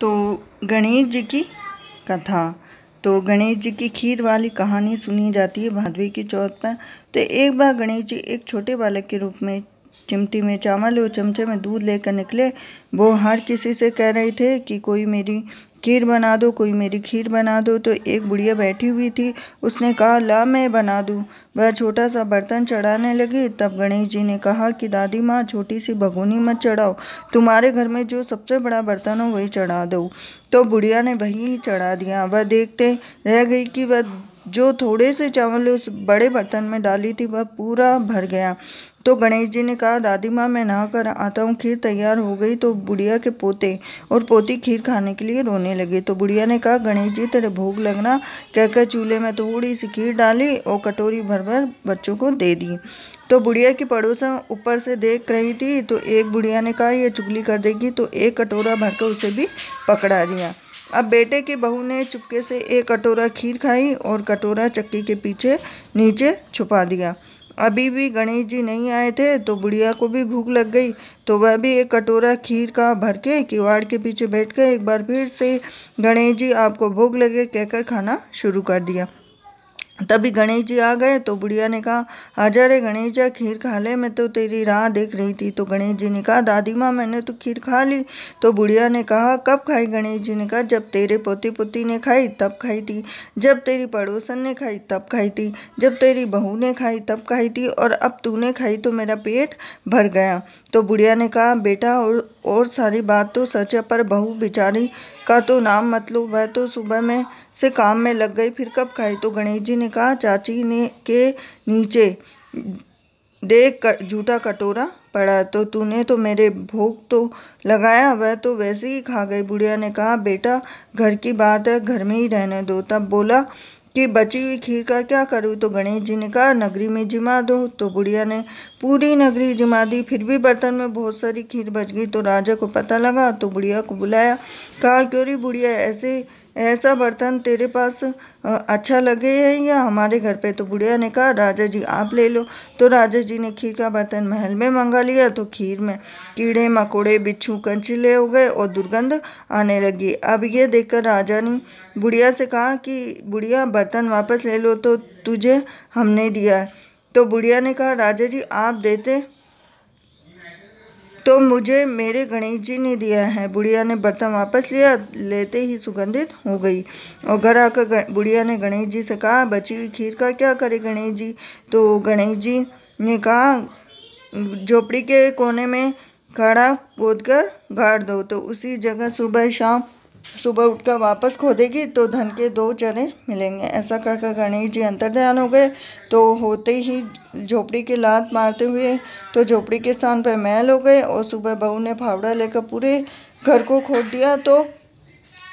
तो गणेश जी की कथा। तो गणेश जी की खीर वाली कहानी सुनी जाती है भादवी की चौथ पर। तो एक बार गणेश जी एक छोटे बालक के रूप में चिमटी में चावल और चमचे में दूध लेकर निकले। वो हर किसी से कह रहे थे कि कोई मेरी खीर बना दो, कोई मेरी खीर बना दो। तो एक बुढ़िया बैठी हुई थी, उसने कहा ला मैं बना दूं। वह छोटा सा बर्तन चढ़ाने लगी। तब गणेश जी ने कहा कि दादी माँ, छोटी सी भगोनी मत चढ़ाओ, तुम्हारे घर में जो सबसे बड़ा बर्तन हो वही चढ़ा दो। तो बुढ़िया ने वही चढ़ा दिया। वह देखते रह गई कि वह जो थोड़े से चावल उस बड़े बर्तन में डाली थी वह पूरा भर गया। तो गणेश जी ने कहा दादी माँ, मैं नहा कर आता हूँ। खीर तैयार हो गई तो बुढ़िया के पोते और पोती खीर खाने के लिए रोने लगे। तो बुढ़िया ने कहा गणेश जी तेरे भोग लगना, कहकर चूल्हे में थोड़ी सी खीर डाली और कटोरी भर भर बच्चों को दे दी। तो बुढ़िया की पड़ोसन ऊपर से देख रही थी। तो एक बुढ़िया ने कहा ये चुगली कर देगी, तो एक कटोरा भरकर उसे भी पकड़ा दिया। अब बेटे की बहू ने चुपके से एक कटोरा खीर खाई और कटोरा चक्की के पीछे नीचे छुपा दिया। अभी भी गणेश जी नहीं आए थे तो बुढ़िया को भी भूख लग गई। तो वह भी एक कटोरा खीर का भर के किवाड़ के पीछे बैठ कर एक बार फिर से गणेश जी आपको भूख लगे कहकर खाना शुरू कर दिया। तभी गणेश जी आ गए तो बुढ़िया ने कहा आजा रे गणेश जी, खीर खा ले, मैं तो तेरी राह देख रही थी। तो गणेश जी ने कहा दादी माँ, मैंने तो खीर खा ली। तो बुढ़िया ने कहा कब खाई? गणेश जी ने कहा जब तेरे पोती पोती ने खाई तब खाई थी, जब तेरी पड़ोसन ने खाई तब खाई थी, जब तेरी बहू ने खाई तब खाई थी, और अब तूने खाई तो मेरा पेट भर गया। तो बुढ़िया ने कहा बेटा और सारी बात तो सच है, पर बहू बेचारी का तो नाम मत लो, वह तो सुबह में से काम में लग गई, फिर कब खाई? तो गणेश जी ने कहा चाची ने के नीचे देख झूठा कटोरा पड़ा, तो तूने तो मेरे भोग तो लगाया, वह तो वैसे ही खा गई। बुढ़िया ने कहा बेटा घर की बात है, घर में ही रहने दो। तब बोला कि बची हुई खीर का क्या करूँ? तो गणेश जी ने कहा नगरी में जिमा दो। तो बुढ़िया ने पूरी नगरी जिमा दी, फिर भी बर्तन में बहुत सारी खीर बच गई। तो राजा को पता लगा तो बुढ़िया को बुलाया, कहा क्यों रे बुढ़िया, ऐसा बर्तन तेरे पास अच्छा लगे है या हमारे घर पे? तो बुढ़िया ने कहा राजा जी आप ले लो। तो राजा जी ने खीर का बर्तन महल में मंगा लिया। तो खीर में कीड़े मकोड़े बिच्छू कंचीले हो गए और दुर्गंध आने लगी। अब ये देखकर राजा ने बुढ़िया से कहा कि बुढ़िया बर्तन वापस ले लो, तो तुझे हमने दिया है। तो बुढ़िया ने कहा राजा जी आप देते तो मुझे मेरे गणेश जी ने दिया है। बुढ़िया ने बर्तन वापस लिया, लेते ही सुगंधित हो गई। और घर आकर बुढ़िया ने गणेश जी से कहा बची हुई खीर का क्या करे गणेश जी? तो गणेश जी ने कहा झोपड़ी के कोने में घड़ा खोदकर गाड़ दो, तो उसी जगह सुबह उठकर वापस खोदेगी तो धन के 2 चने मिलेंगे। ऐसा कहकर गणेश जी अंतर्ध्यान हो गए। तो होते ही झोपड़ी की लात मारते हुए तो झोपड़ी के स्थान पर महल हो गए। और सुबह बहू ने फावड़ा लेकर पूरे घर को खोद दिया। तो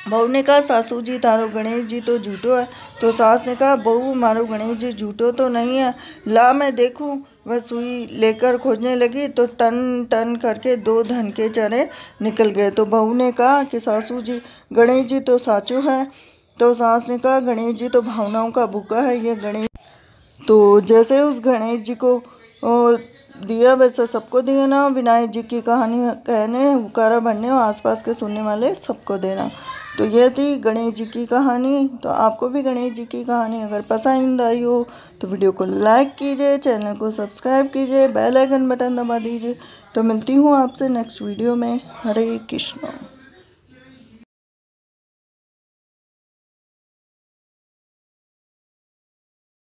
बहू ने कहा सासू जी तारो गणेश जी तो झूठो है। तो सास ने कहा बहू मारो गणेश जी झूठो तो नहीं है, ला मैं देखूं। वह सुई लेकर खोजने लगी तो टन टन करके 2 धन के चने निकल गए। तो बहू ने कहा कि सासू जी गणेश जी तो साचो है। तो सास ने कहा गणेश जी तो भावनाओं का भूखा है ये गणेश। तो जैसे उस गणेश जी को दिया वैसा सबको दिया ना। विनायक जी की कहानी कहने हुकारा भरने और आसपास के सुनने वाले सबको देना। तो ये थी गणेश जी की कहानी। तो आपको भी गणेश जी की कहानी अगर पसंद आई हो तो वीडियो को लाइक कीजिए, चैनल को सब्सक्राइब कीजिए, बेल आइकन बटन दबा दीजिए। तो मिलती हूँ आपसे नेक्स्ट वीडियो में। हरे कृष्णा।